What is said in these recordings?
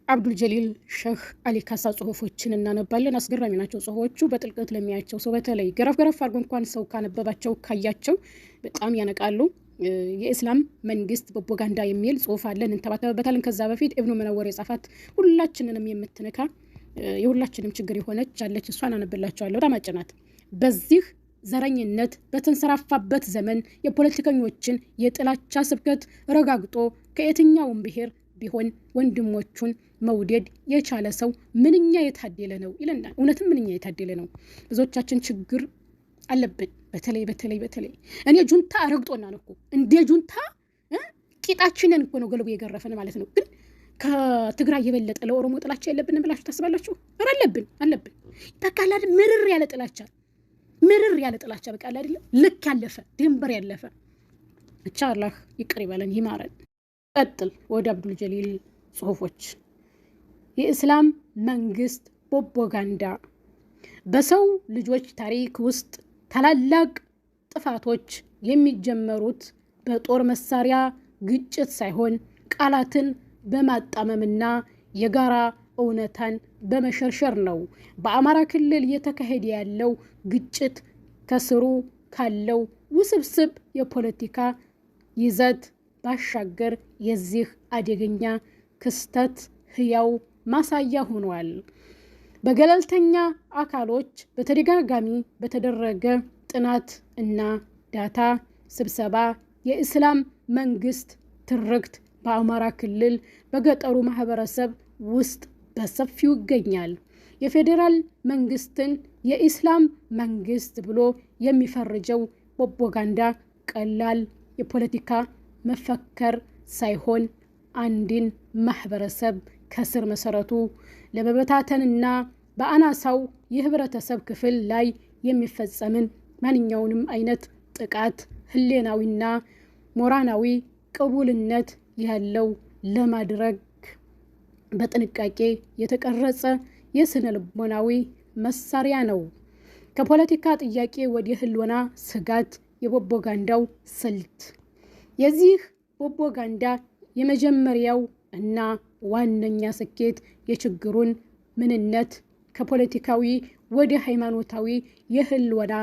አብዱል ጀሊል ሼህ አሊ ካሳ ጽሁፎችን እናነባለን። አስገራሚ ናቸው ጽሁፎቹ። በጥልቀት ለሚያቸው ሰው በተለይ ገረፍ አድርጎ እንኳን ሰው ካነበባቸው ካያቸው በጣም ያነቃሉ። የእስላም መንግስት ፕሮፓጋንዳ የሚል ጽሁፍ አለን፣ እንተባተበታለን። ከዛ በፊት ኢብኑ መነወር የጻፋት ሁላችንንም የምትነካ የሁላችንም ችግር የሆነች አለች። እሷን አነብላችኋለሁ። በጣም አጭናት። በዚህ ዘረኝነት በተንሰራፋበት ዘመን የፖለቲከኞችን የጥላቻ ስብከት ረጋግጦ ከየትኛውም ብሔር ቢሆን ወንድሞቹን መውደድ የቻለ ሰው ምንኛ የታደለ ነው ይለናል። እውነትም ምንኛ የታደለ ነው። ብዙዎቻችን ችግር አለብን። በተለይ እኔ ጁንታ ረግጦና ነው እኮ እንደ ጁንታ ቂጣችንን እኮ ነው ገለቡ የገረፈን ማለት ነው። ግን ከትግራይ የበለጠ ለኦሮሞ ጥላቻ የለብንም ብላችሁ ታስባላችሁ? አለብን። ተቃላድ ምርር ያለ ጥላቻ በቃ አይደለም፣ ልክ ያለፈ ድንበር ያለፈ። ብቻ አላህ ይቅር ይበለን ይማረን። ቀጥል ወደ አብዱል ጀሊል ጽሁፎች። የእስላም መንግስት ፕሮፓጋንዳ በሰው ልጆች ታሪክ ውስጥ ታላላቅ ጥፋቶች የሚጀመሩት በጦር መሳሪያ ግጭት ሳይሆን ቃላትን በማጣመምና የጋራ እውነታን በመሸርሸር ነው። በአማራ ክልል እየተካሄደ ያለው ግጭት ከስሩ ካለው ውስብስብ የፖለቲካ ይዘት ባሻገር የዚህ አደገኛ ክስተት ህያው ማሳያ ሆኗል። በገለልተኛ አካሎች በተደጋጋሚ በተደረገ ጥናት እና ዳታ ስብሰባ የእስላም መንግስት ትርክት በአማራ ክልል በገጠሩ ማህበረሰብ ውስጥ በሰፊው ይገኛል። የፌዴራል መንግስትን የኢስላም መንግስት ብሎ የሚፈርጀው ፕሮፓጋንዳ ቀላል የፖለቲካ መፈከር ሳይሆን አንድን ማህበረሰብ ከስር መሰረቱ ለመበታተንና በአናሳው የህብረተሰብ ክፍል ላይ የሚፈጸምን ማንኛውንም አይነት ጥቃት ህሌናዊና ሞራናዊ ቅቡልነት ያለው ለማድረግ በጥንቃቄ የተቀረጸ የስነ ልቦናዊ መሳሪያ ነው። ከፖለቲካ ጥያቄ ወደ ህልውና ስጋት የፕሮፓጋንዳው ስልት። የዚህ ፕሮፓጋንዳ የመጀመሪያው እና ዋነኛ ስኬት የችግሩን ምንነት ከፖለቲካዊ ወደ ሃይማኖታዊ የህልውና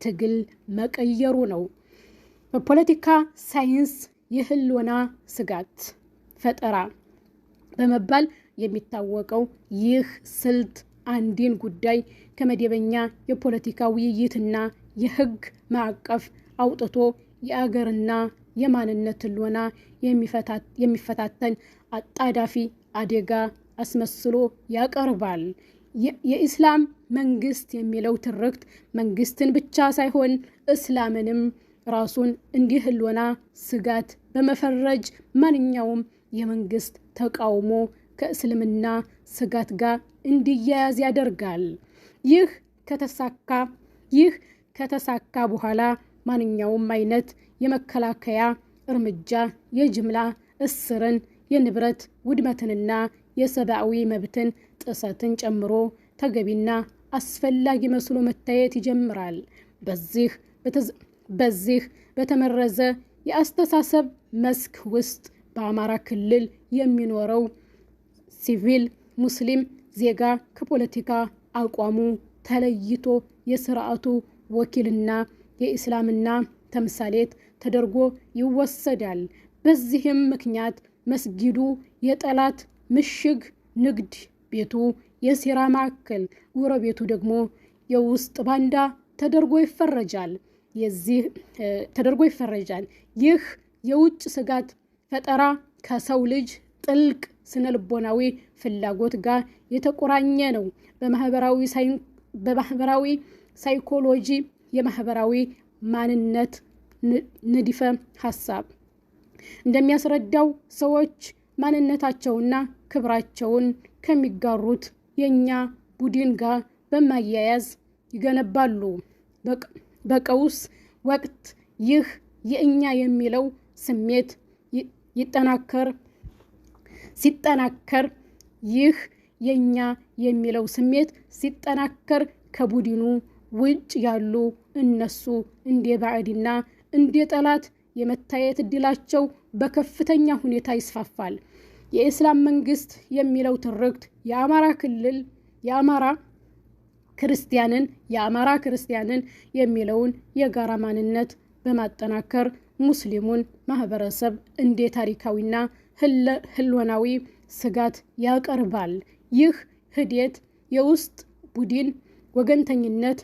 ትግል መቀየሩ ነው። በፖለቲካ ሳይንስ የህልውና ስጋት ፈጠራ በመባል የሚታወቀው ይህ ስልት አንድን ጉዳይ ከመደበኛ የፖለቲካ ውይይትና የህግ ማዕቀፍ አውጥቶ የአገርና የማንነት ህልውና የሚፈታተን አጣዳፊ አደጋ አስመስሎ ያቀርባል። የኢስላም መንግስት የሚለው ትርክት መንግስትን ብቻ ሳይሆን እስላምንም ራሱን እንዲህ ህልውና ስጋት በመፈረጅ ማንኛውም የመንግስት ተቃውሞ ከእስልምና ስጋት ጋር እንዲያያዝ ያደርጋል። ይህ ከተሳካ በኋላ ማንኛውም አይነት የመከላከያ እርምጃ የጅምላ እስርን፣ የንብረት ውድመትንና የሰብአዊ መብትን ጥሰትን ጨምሮ ተገቢና አስፈላጊ መስሎ መታየት ይጀምራል። በዚህ በተመረዘ የአስተሳሰብ መስክ ውስጥ በአማራ ክልል የሚኖረው ሲቪል ሙስሊም ዜጋ ከፖለቲካ አቋሙ ተለይቶ የስርዓቱ ወኪልና የኢስላምና ተምሳሌት ተደርጎ ይወሰዳል። በዚህም ምክንያት መስጊዱ የጠላት ምሽግ፣ ንግድ ቤቱ የሴራ ማዕከል፣ ጎረቤቱ ደግሞ የውስጥ ባንዳ ተደርጎ ይፈረጃል። ይህ የውጭ ስጋት ፈጠራ ከሰው ልጅ ጥልቅ ስነልቦናዊ ፍላጎት ጋር የተቆራኘ ነው። በማህበራዊ ሳይኮሎጂ የማህበራዊ ማንነት ንድፈ ሐሳብ እንደሚያስረዳው ሰዎች ማንነታቸውና ክብራቸውን ከሚጋሩት የኛ ቡድን ጋር በማያያዝ ይገነባሉ። በቀውስ ወቅት ይህ የእኛ የሚለው ስሜት ሲጠናከር ከቡድኑ ውጭ ያሉ እነሱ እንደ ባዕድና እንደ ጠላት የመታየት እድላቸው በከፍተኛ ሁኔታ ይስፋፋል። የእስላም መንግስት የሚለው ትርክት የአማራ ክርስቲያንን የሚለውን የጋራ ማንነት በማጠናከር ሙስሊሙን ማህበረሰብ እንደ ታሪካዊና ህልውናዊ ስጋት ያቀርባል። ይህ ሂደት የውስጥ ቡድን ወገንተኝነት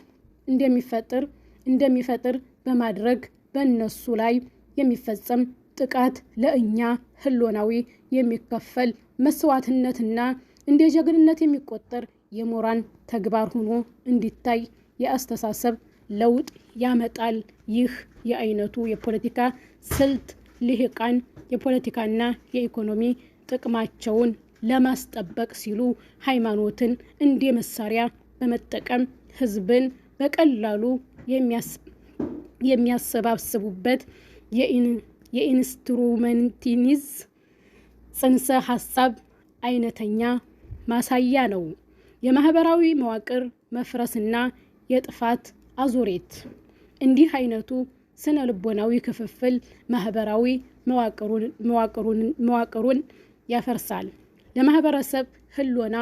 እንደሚፈጥር በማድረግ በእነሱ ላይ የሚፈጸም ጥቃት ለእኛ ህልውናዊ የሚከፈል መስዋዕትነትና እንደ ጀግንነት የሚቆጠር የሞራን ተግባር ሆኖ እንዲታይ የአስተሳሰብ ለውጥ ያመጣል። ይህ የአይነቱ የፖለቲካ ስልት ልሂቃን የፖለቲካና የኢኮኖሚ ጥቅማቸውን ለማስጠበቅ ሲሉ ሃይማኖትን እንደ መሳሪያ በመጠቀም ህዝብን በቀላሉ የሚያሰባስቡበት የኢንስትሩሜንታሊዝም ጽንሰ ሀሳብ አይነተኛ ማሳያ ነው። የማህበራዊ መዋቅር መፍረስና የጥፋት አዙሪት። እንዲህ አይነቱ ስነ ልቦናዊ ክፍፍል ማህበራዊ መዋቅሩን ያፈርሳል። ለማህበረሰብ ህልውና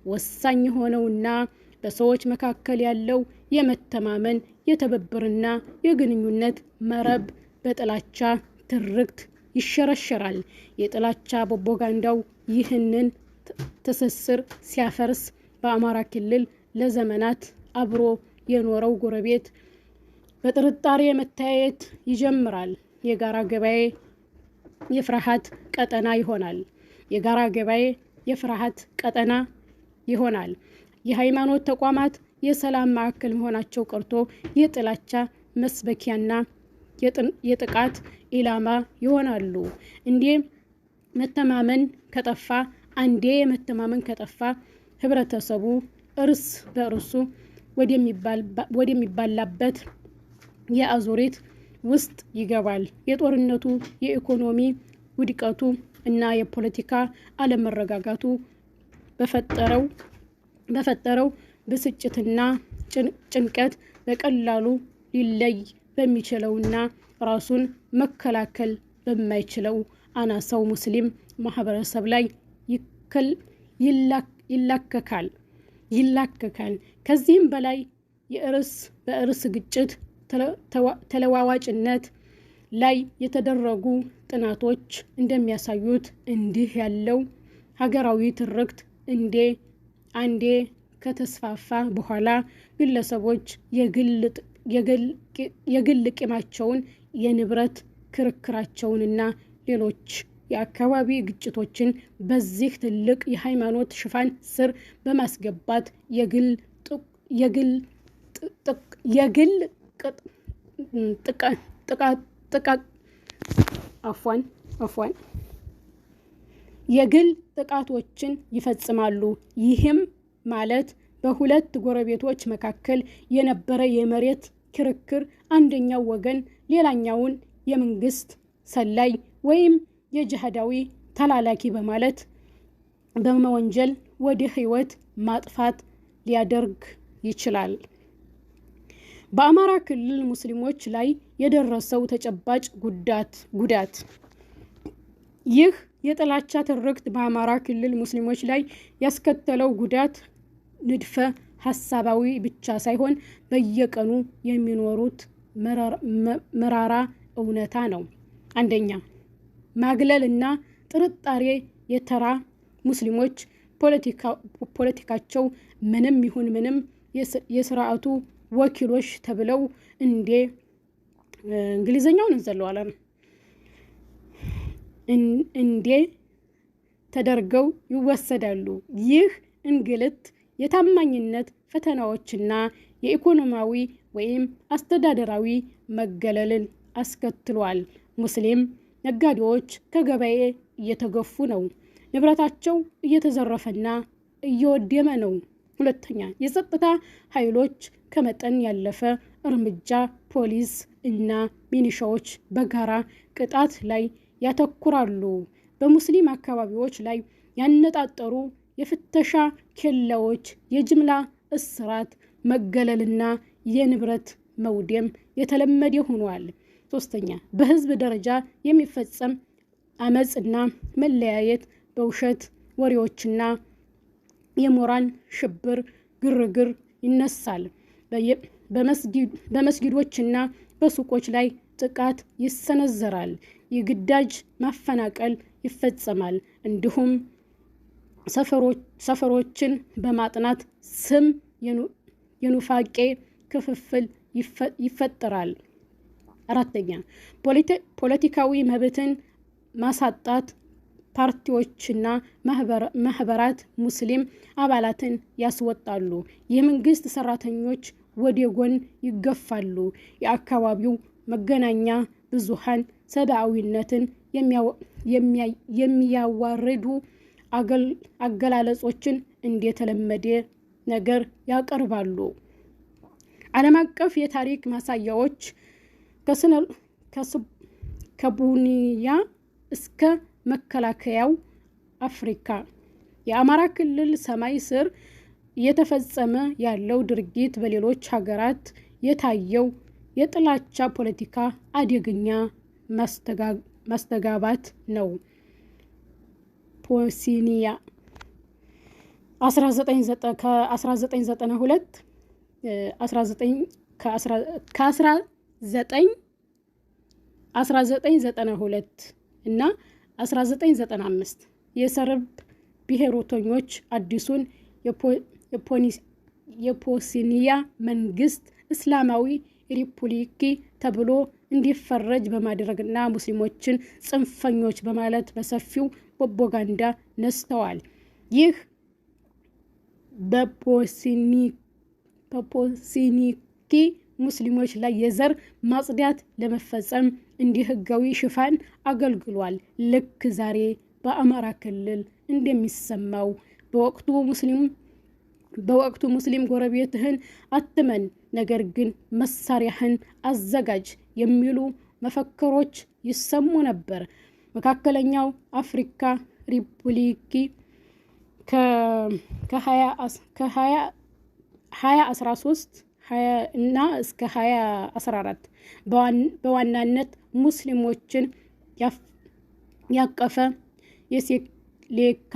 ወሳኝ የሆነውና በሰዎች መካከል ያለው የመተማመን የትብብርና የግንኙነት መረብ በጥላቻ ትርክት ይሸረሸራል። የጥላቻ ፕሮፓጋንዳው ይህንን ትስስር ሲያፈርስ በአማራ ክልል ለዘመናት አብሮ የኖረው ጎረቤት በጥርጣሬ መታየት ይጀምራል። የጋራ ገበያ የፍርሃት ቀጠና ይሆናል። የሃይማኖት ተቋማት የሰላም ማዕከል መሆናቸው ቀርቶ የጥላቻ መስበኪያና የጥቃት ኢላማ ይሆናሉ። አንዴ መተማመን ከጠፋ ህብረተሰቡ እርስ በእርሱ ወደሚባላበት የአዙሪት ውስጥ ይገባል። የጦርነቱ፣ የኢኮኖሚ ውድቀቱ እና የፖለቲካ አለመረጋጋቱ በፈጠረው ብስጭትና ጭንቀት በቀላሉ ሊለይ በሚችለውና ራሱን መከላከል በማይችለው አናሳው ሙስሊም ማህበረሰብ ላይ ይላከካል። ከዚህም በላይ የእርስ በእርስ ግጭት ተለዋዋጭነት ላይ የተደረጉ ጥናቶች እንደሚያሳዩት እንዲህ ያለው ሀገራዊ ትርክት አንዴ ከተስፋፋ በኋላ ግለሰቦች የግል ቂማቸውን፣ የንብረት ክርክራቸውንና ሌሎች የአካባቢ ግጭቶችን በዚህ ትልቅ የሃይማኖት ሽፋን ስር በማስገባት የግል ጥቃቶችን ይፈጽማሉ። ይህም ማለት በሁለት ጎረቤቶች መካከል የነበረ የመሬት ክርክር አንደኛው ወገን ሌላኛውን የመንግስት ሰላይ ወይም የጅሃዳዊ ተላላኪ በማለት በመወንጀል ወደ ህይወት ማጥፋት ሊያደርግ ይችላል። በአማራ ክልል ሙስሊሞች ላይ የደረሰው ተጨባጭ ጉዳት። ይህ የጥላቻ ትርክት በአማራ ክልል ሙስሊሞች ላይ ያስከተለው ጉዳት ንድፈ ሀሳባዊ ብቻ ሳይሆን በየቀኑ የሚኖሩት መራራ እውነታ ነው። አንደኛ፣ ማግለል እና ጥርጣሬ። የተራ ሙስሊሞች ፖለቲካቸው ምንም ይሁን ምንም የስርዓቱ ወኪሎች ተብለው እንግሊዘኛውን እንዘለዋለን እንዴ ተደርገው ይወሰዳሉ። ይህ እንግልት የታማኝነት ፈተናዎችና የኢኮኖሚያዊ ወይም አስተዳደራዊ መገለልን አስከትሏል። ሙስሊም ነጋዴዎች ከገበያ እየተገፉ ነው። ንብረታቸው እየተዘረፈና እየወደመ ነው። ሁለተኛ፣ የጸጥታ ኃይሎች ከመጠን ያለፈ እርምጃ፣ ፖሊስ እና ሚኒሻዎች በጋራ ቅጣት ላይ ያተኩራሉ። በሙስሊም አካባቢዎች ላይ ያነጣጠሩ የፍተሻ ኬላዎች፣ የጅምላ እስራት፣ መገለልና የንብረት መውደም የተለመደ ሆኗል። ሶስተኛ፣ በህዝብ ደረጃ የሚፈጸም አመጽና መለያየት በውሸት ወሬዎችና የሞራል ሽብር ግርግር ይነሳል። በመስጊዶችና በሱቆች ላይ ጥቃት ይሰነዘራል። የግዳጅ ማፈናቀል ይፈጸማል። እንዲሁም ሰፈሮችን በማጥናት ስም የኑፋቄ ክፍፍል ይፈጠራል። አራተኛ ፖለቲካዊ መብትን ማሳጣት። ፓርቲዎችና ማህበራት ሙስሊም አባላትን ያስወጣሉ። የመንግስት ሰራተኞች ወደ ጎን ይገፋሉ። የአካባቢው መገናኛ ብዙሃን ሰብአዊነትን የሚያዋርዱ አገላለጾችን እንደተለመደ ነገር ያቀርባሉ። ዓለም አቀፍ የታሪክ ማሳያዎች ከቡኒያ እስከ መከላከያው አፍሪካ የአማራ ክልል ሰማይ ስር እየተፈጸመ ያለው ድርጊት በሌሎች ሀገራት የታየው የጥላቻ ፖለቲካ አደገኛ ማስተጋባት ነው። ፖሲኒያ ከ1992 እና 1995 የሰርብ ብሔርተኞች አዲሱን የፖሲኒያ መንግስት እስላማዊ ሪፑብሊክ ተብሎ እንዲፈረጅ በማድረግና ሙስሊሞችን ጽንፈኞች በማለት በሰፊው ፕሮፓጋንዳ ነስተዋል። ይህ በፖሲኒኪ ሙስሊሞች ላይ የዘር ማጽዳት ለመፈጸም እንደ ህጋዊ ሽፋን አገልግሏል። ልክ ዛሬ በአማራ ክልል እንደሚሰማው በወቅቱ ሙስሊም ጎረቤትህን አትመን፣ ነገር ግን መሳሪያህን አዘጋጅ የሚሉ መፈክሮች ይሰሙ ነበር። መካከለኛው አፍሪካ ሪፑብሊክ ከ2013 እና እስከ 2014 በዋናነት ሙስሊሞችን ያቀፈ የሴሌካ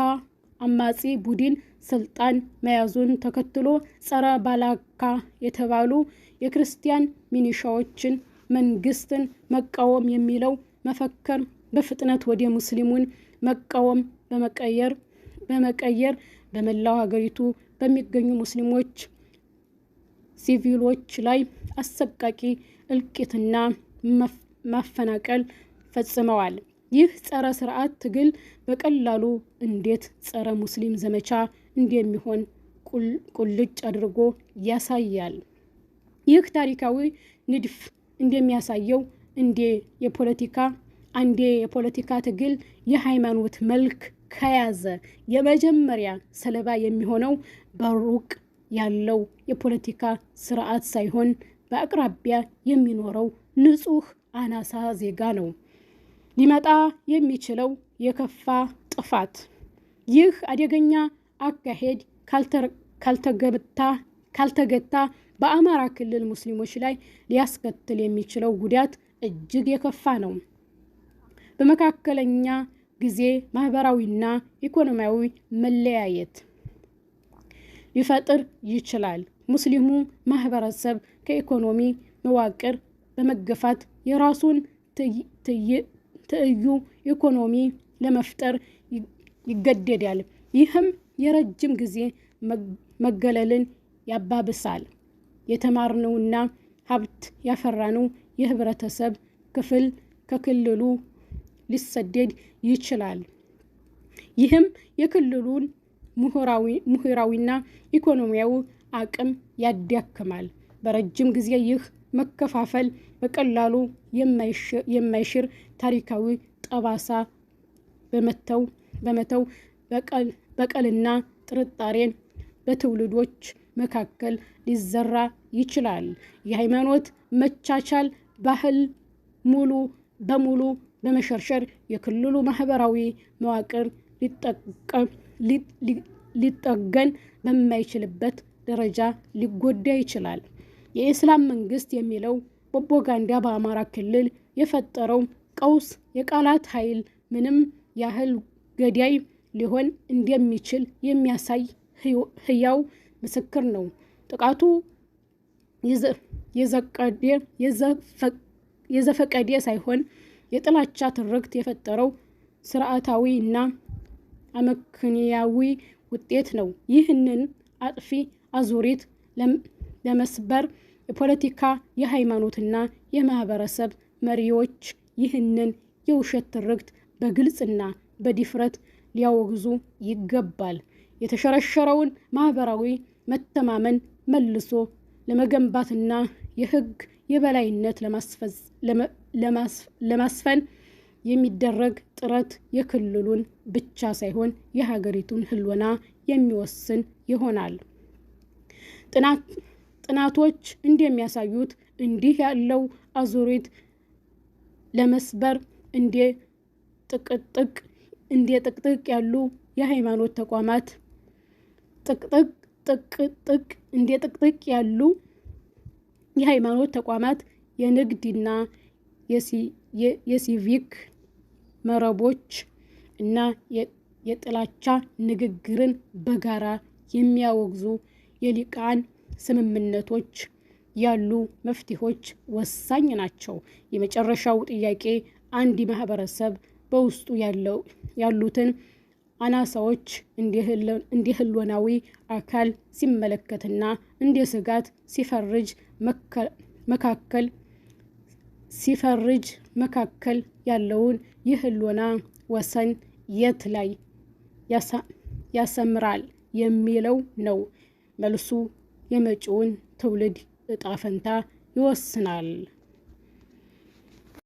አማጺ ቡድን ስልጣን መያዙን ተከትሎ ጸረ ባላካ የተባሉ የክርስቲያን ሚኒሻዎችን መንግስትን መቃወም የሚለው መፈክር በፍጥነት ወደ ሙስሊሙን መቃወም በመቀየር በመላው ሀገሪቱ በሚገኙ ሙስሊሞች ሲቪሎች ላይ አሰቃቂ እልቂትና ማፈናቀል ፈጽመዋል። ይህ ጸረ ስርዓት ትግል በቀላሉ እንዴት ጸረ ሙስሊም ዘመቻ እንደሚሆን ቁልጭ አድርጎ ያሳያል። ይህ ታሪካዊ ንድፍ እንደሚያሳየው አንዴ የፖለቲካ ትግል የሃይማኖት መልክ ከያዘ የመጀመሪያ ሰለባ የሚሆነው በሩቅ ያለው የፖለቲካ ስርዓት ሳይሆን በአቅራቢያ የሚኖረው ንጹህ አናሳ ዜጋ ነው። ሊመጣ የሚችለው የከፋ ጥፋት። ይህ አደገኛ አካሄድ ካልተገታ በአማራ ክልል ሙስሊሞች ላይ ሊያስከትል የሚችለው ጉዳት እጅግ የከፋ ነው። በመካከለኛ ጊዜ ማህበራዊና ኢኮኖሚያዊ መለያየት ሊፈጥር ይችላል። ሙስሊሙ ማህበረሰብ ከኢኮኖሚ መዋቅር በመገፋት የራሱን ትይዩ ኢኮኖሚ ለመፍጠር ይገደዳል። ይህም የረጅም ጊዜ መገለልን ያባብሳል። የተማርነውና ሀብት ያፈራነው የህብረተሰብ ክፍል ከክልሉ ሊሰደድ ይችላል። ይህም የክልሉን ምሁራዊና ኢኮኖሚያዊ አቅም ያዳክማል። በረጅም ጊዜ ይህ መከፋፈል በቀላሉ የማይሽር ታሪካዊ ጠባሳ በመተው በቀልና ጥርጣሬን በትውልዶች መካከል ሊዘራ ይችላል። የሃይማኖት መቻቻል ባህል ሙሉ በሙሉ በመሸርሸር የክልሉ ማህበራዊ መዋቅር ሊጠገን በማይችልበት ደረጃ ሊጎዳ ይችላል። የኢስላም መንግስት የሚለው ፕሮፓጋንዳ በአማራ ክልል የፈጠረው ቀውስ የቃላት ኃይል ምንም ያህል ገዳይ ሊሆን እንደሚችል የሚያሳይ ህያው ምስክር ነው። ጥቃቱ የዘፈቀደ ሳይሆን የጥላቻ ትርክት የፈጠረው ስርዓታዊ እና አመክንያዊ ውጤት ነው። ይህንን አጥፊ አዙሪት ለመስበር የፖለቲካ፣ የሃይማኖትና የማህበረሰብ መሪዎች ይህንን የውሸት ትርክት በግልጽና በድፍረት ሊያወግዙ ይገባል። የተሸረሸረውን ማህበራዊ መተማመን መልሶ ለመገንባትና የህግ የበላይነት ለማስፈን የሚደረግ ጥረት የክልሉን ብቻ ሳይሆን የሀገሪቱን ህልውና የሚወስን ይሆናል። ጥናቶች እንደሚያሳዩት እንዲህ ያለው አዙሪት ለመስበር እንደ ጥቅጥቅ ያሉ የሃይማኖት ተቋማት የንግድና የሲቪክ መረቦች እና የጥላቻ ንግግርን በጋራ የሚያወግዙ የሊቃን ስምምነቶች ያሉ መፍትሄዎች ወሳኝ ናቸው። የመጨረሻው ጥያቄ አንድ ማህበረሰብ በውስጡ ያሉትን አናሳዎች እንደ ህልውናዊ አካል ሲመለከትና እንደ ስጋት ሲፈርጅ መካከል ያለውን የህልውና ወሰን የት ላይ ያሰምራል የሚለው ነው። መልሱ የመጪውን ትውልድ እጣ ፈንታ ይወስናል።